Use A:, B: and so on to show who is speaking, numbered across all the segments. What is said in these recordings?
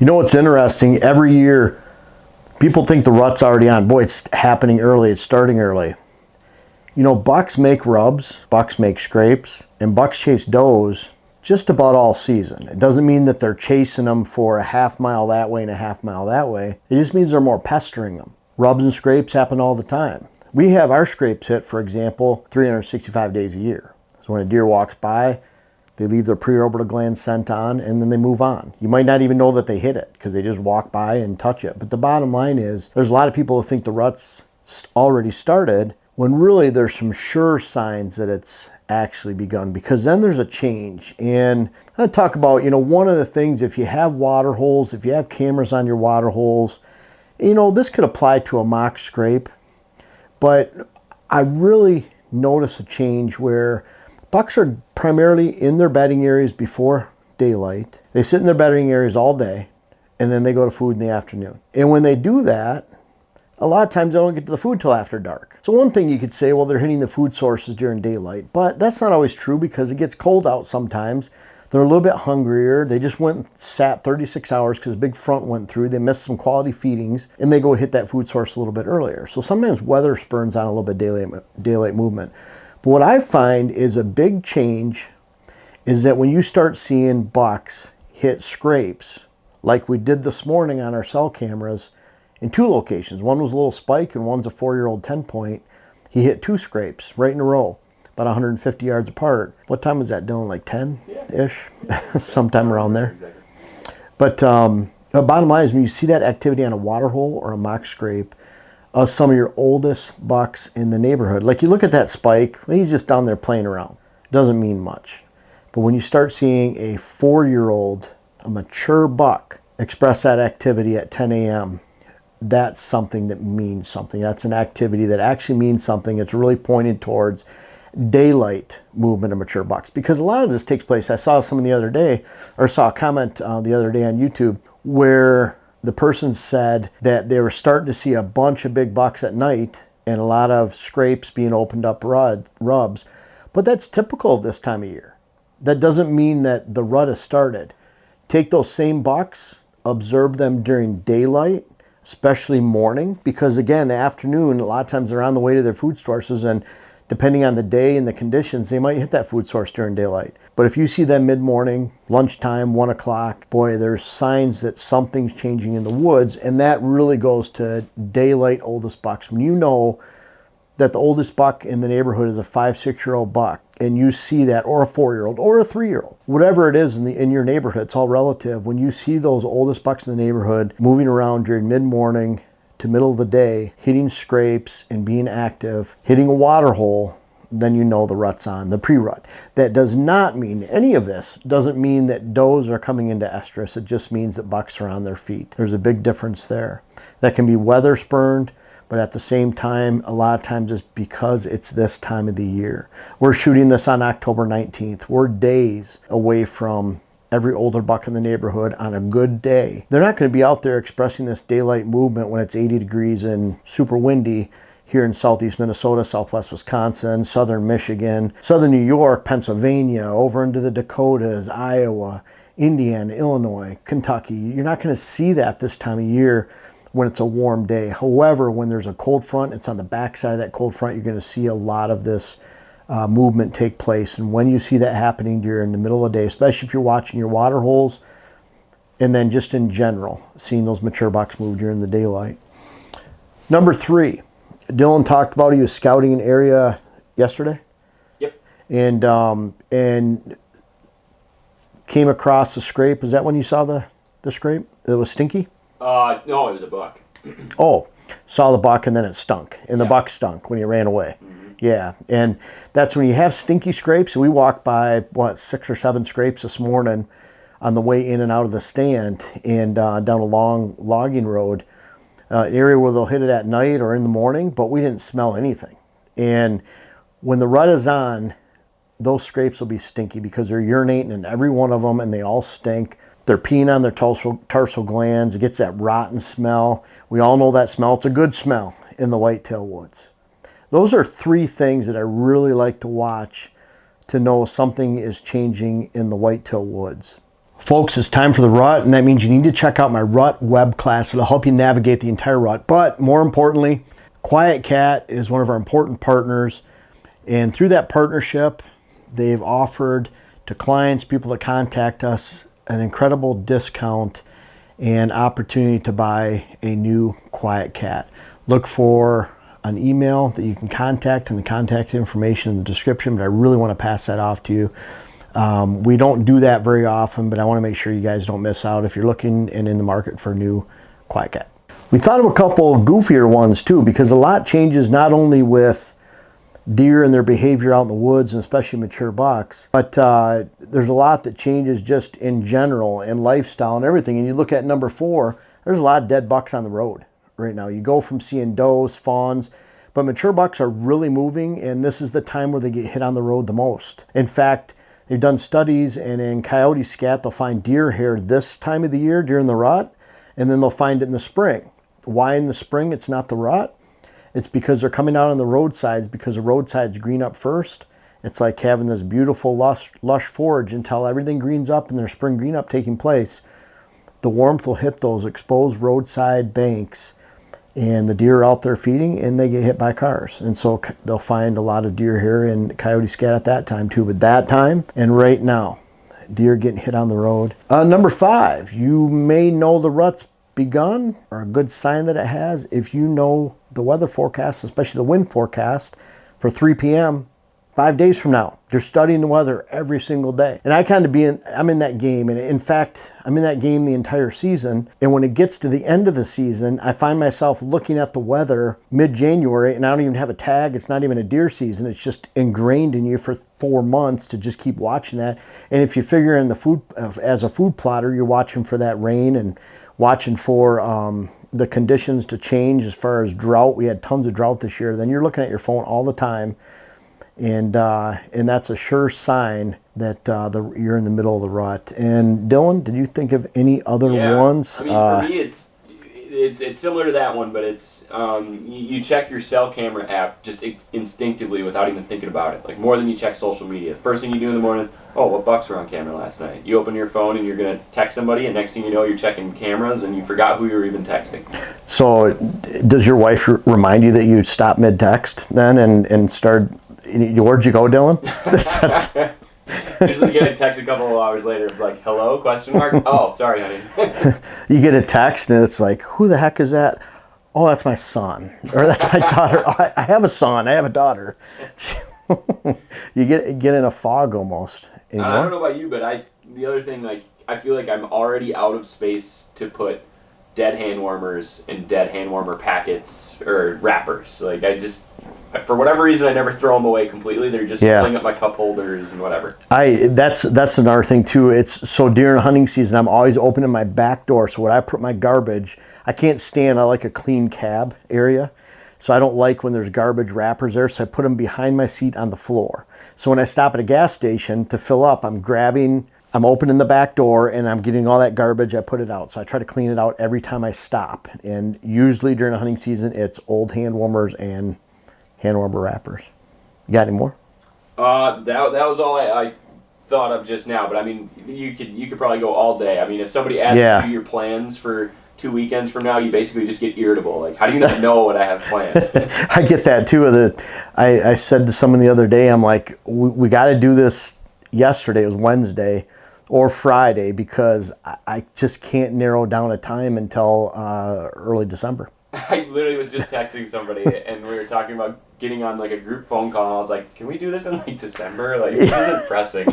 A: You know what's interesting? Every year, people think the rut's already on. Boy, it's happening early. It's starting early. You know, bucks make rubs, bucks make scrapes, and bucks chase does just about all season. It doesn't mean that they're chasing them for a half mile that way and a half mile that way. It just means they're more pestering them. Rubs and scrapes happen all the time. We have our scrapes hit, for example, 365 days a year. So when a deer walks by, they leave their preorbital gland scent on, and then they move on. You might not even know that they hit it because they just walk by and touch it. But the bottom line is, there's a lot of people who think the rut's already started, when really there's some sure signs that it's actually begun, because then there's a change. And I talk about, you know, one of the things, if you have water holes, if you have cameras on your water holes, you know, this could apply to a mock scrape, but I really notice a change where bucks are primarily in their bedding areas before daylight. They sit in their bedding areas all day, and then they go to food in the afternoon. And when they do that, a lot of times they don't get to the food till after dark. So one thing you could say, well, they're hitting the food sources during daylight, but that's not always true because it gets cold out sometimes. They're a little bit hungrier. They just went and sat 36 hours because a big front went through. They missed some quality feedings, and they go hit that food source a little bit earlier. So sometimes weather spurns on a little bit daylight movement. But what I find is a big change is that when you start seeing bucks hit scrapes, like we did this morning on our cell cameras in two locations. One was a little spike and one's a 4-year-old 10-point. He hit 2 scrapes right in a row, about 150 yards apart. What time was that, Dylan? Like 10-ish? Sometime around there. But the bottom line is when you see that activity on a water hole or a mock scrape, some of your oldest bucks in the neighborhood. Like you look at that spike, well, he's just down there playing around. Doesn't mean much. But when you start seeing a 4-year-old, a mature buck, express that activity at 10 a.m., that's something that means something. That's an activity that actually means something. It's really pointed towards daylight movement of mature bucks. Because a lot of this takes place, I saw someone the other day, or saw a comment the other day on YouTube, where the person said that they were starting to see a bunch of big bucks at night and a lot of scrapes being opened up rubs. But that's typical of this time of year. That doesn't mean that the rut has started. Take those same bucks, observe them during daylight, especially morning, because again, afternoon, a lot of times they're on the way to their food sources, and depending on the day and the conditions, they might hit that food source during daylight. But if you see them mid-morning, lunchtime, 1 o'clock, boy, there's signs that something's changing in the woods, and that really goes to daylight oldest bucks. When you know that the oldest buck in the neighborhood is a 5-6-year-old buck, and you see that, or a 4-year-old, or a 3-year-old, whatever it is in your neighborhood, it's all relative. When you see those oldest bucks in the neighborhood moving around during mid-morning to middle of the day, hitting scrapes and being active, hitting a water hole, then you know the rut's on, the pre-rut. That does not mean, any of this doesn't mean that does are coming into estrus. It just means that bucks are on their feet. There's a big difference there. That can be weather spurned, but at the same time, a lot of times it's because it's this time of the year. We're shooting this on October 19th. We're days away from every older buck in the neighborhood on a good day. They're not going to be out there expressing this daylight movement when it's 80 degrees and super windy here in southeast Minnesota, southwest Wisconsin, southern Michigan, southern New York, Pennsylvania, over into the Dakotas, Iowa, Indiana, Illinois, Kentucky. You're not going to see that this time of year when it's a warm day. However, when there's a cold front, it's on the backside of that cold front, you're going to see a lot of this movement take place. And when you see that happening during the middle of the day, especially if you're watching your water holes, and then just in general, seeing those mature bucks move during the daylight. Number 3, Dylan talked about he was scouting an area yesterday.
B: Yep.
A: And came across a scrape. Is that when you saw the scrape? It was Stinky?
B: No, it was a buck.
A: Oh, saw the buck and then it stunk. And the buck stunk when he ran away.
B: Mm-hmm.
A: Yeah, and that's when you have stinky scrapes. We walked by, 6 or 7 scrapes this morning on the way in and out of the stand and down a long logging road, area where they'll hit it at night or in the morning, but we didn't smell anything. And when the rut is on, those scrapes will be stinky because they're urinating in every one of them and they all stink. They're peeing on their tarsal glands. It gets that rotten smell. We all know that smell. It's a good smell in the whitetail woods. Those are 3 things that I really like to watch to know something is changing in the whitetail woods. Folks, it's time for the rut, and that means you need to check out my rut web class. It'll help you navigate the entire rut. But more importantly, QuietKat is one of our important partners, and through that partnership, they've offered to clients, people that contact us, an incredible discount and opportunity to buy a new QuietKat. Look for an email that you can contact and the contact information in the description, but I really want to pass that off to you. We don't do that very often, but I want to make sure you guys don't miss out if you're looking and in the market for a new QuietKat. We thought of a couple goofier ones too, because a lot changes not only with deer and their behavior out in the woods, and especially mature bucks, but there's a lot that changes just in general and lifestyle and everything. And you look at number 4, there's a lot of dead bucks on the road right now. You go from seeing does, fawns, but mature bucks are really moving, and this is the time where they get hit on the road the most. In fact, they've done studies, and in coyote scat, they'll find deer hair this time of the year during the rut, and then they'll find it in the spring. Why in the spring it's not the rut? It's because they're coming out on the roadsides, because the roadsides green up first. It's like having this beautiful lush forage until everything greens up and there's spring green up taking place. The warmth will hit those exposed roadside banks, and the deer are out there feeding, and they get hit by cars. And so they'll find a lot of deer here in coyote scat at that time too. But that time and right now, deer getting hit on the road. Number 5, you may know the rut's begun, or a good sign that it has, if you know the weather forecast, especially the wind forecast for 3 p.m. 5 days from now. They're studying the weather every single day. And I kind of I'm in that game. And in fact, I'm in that game the entire season. And when it gets to the end of the season, I find myself looking at the weather mid-January, and I don't even have a tag. It's not even a deer season. It's just ingrained in you for 4 months to just keep watching that. And if you figure in the food, as a food plotter, you're watching for that rain and watching for the conditions to change as far as drought. We had tons of drought this year. Then you're looking at your phone all the time. And that's a sure sign that you're in the middle of the rut. And Dylan, did you think of any other ones?
B: I mean, for me, it's similar to that one, but it's you check your cell camera app just instinctively without even thinking about it, like more than you check social media. First thing you do in the morning, oh, what bucks were on camera last night? You open your phone and you're gonna text somebody, and next thing you know, you're checking cameras and you forgot who you were even texting. So,
A: does your wife remind you that you stop mid-text then and start? Where'd you go, Dylan?
B: Usually get a text a couple of hours later, like, hello, question mark? Oh, sorry, honey.
A: You get a text and it's like, who the heck is that? Oh, that's my son. Or that's my daughter. Oh, I have a son. I have a daughter. You get in a fog almost anymore.
B: I don't know about you, but the other thing, like, I feel like I'm already out of space to put dead hand warmers in dead hand warmer packets or wrappers. Like, for whatever reason, I never throw them away completely. They're just filling up my cup holders and whatever.
A: That's another thing too. It's so during hunting season, I'm always opening my back door. So when I put my garbage, I like a clean cab area. So I don't like when there's garbage wrappers there. So I put them behind my seat on the floor. So when I stop at a gas station to fill up, I'm opening the back door and I'm getting all that garbage. I put it out. So I try to clean it out every time I stop. And usually during the hunting season, it's old hand warmers and hand warmer wrappers. You got any more?
B: That was all I thought of just now. But I mean, you could probably go all day. I mean, if somebody asks you your plans for 2 weekends from now, you basically just get irritable. Like, how do you not know what I have planned?
A: I get that too. I said to someone the other day, I'm like, we got to do this yesterday. It was Wednesday or Friday, because I just can't narrow down a time until early December.
B: I literally was just texting somebody and we were talking about getting on like a group phone call, and I was like, can we do this in like December? Like, this isn't pressing.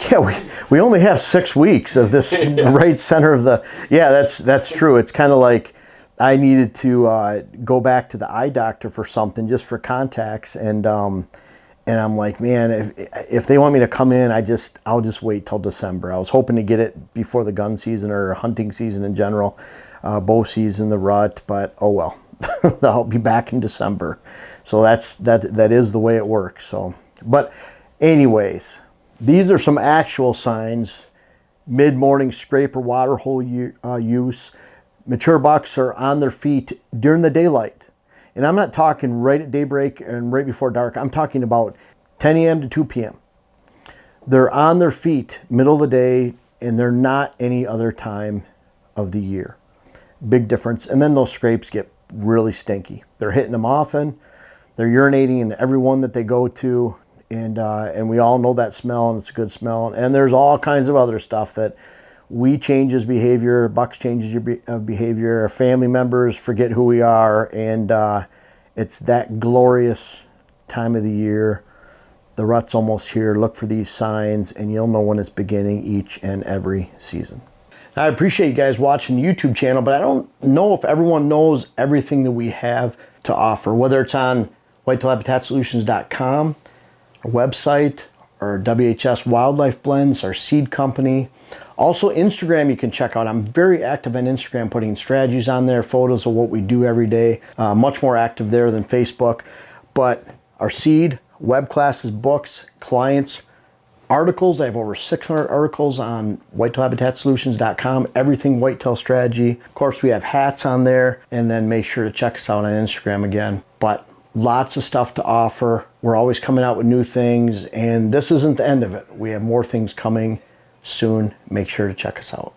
A: Yeah, we only have 6 weeks of this right center of the... Yeah, that's true. It's kind of like I needed to go back to the eye doctor for something, just for contacts, and I'm like, man, if they want me to come in, I'll just wait till December. I was hoping to get it before the gun season or hunting season in general, bow season, the rut, but oh well. I'll be back in December. So that is the way it works. So, but anyways, these are some actual signs. Mid-morning scrape or water hole use. Mature bucks are on their feet during the daylight. And I'm not talking right at daybreak and right before dark. I'm talking about 10 a.m. to 2 p.m. They're on their feet middle of the day, and they're not any other time of the year. Big difference. And then those scrapes get really stinky. They're hitting them often. They're urinating in every one that they go to. And we all know that smell, and it's a good smell. And there's all kinds of other stuff that we changes behavior, bucks changes your behavior, our family members forget who we are, and it's that glorious time of the year. The rut's almost here. Look for these signs, and you'll know when it's beginning each and every season. I appreciate you guys watching the YouTube channel, but I don't know if everyone knows everything that we have to offer, whether it's on whitetailhabitatsolutions.com, our website, our WHS Wildlife Blends, our seed company. Also Instagram you can check out. I'm very active on Instagram, putting strategies on there, photos of what we do every day. Much more active there than Facebook. But our seed, web classes, books, clients, articles. I have over 600 articles on whitetailhabitatsolutions.com. Everything whitetail strategy. Of course, we have hats on there. And then make sure to check us out on Instagram again. But lots of stuff to offer. We're always coming out with new things, and this isn't the end of it. We have more things coming soon. Make sure to check us out.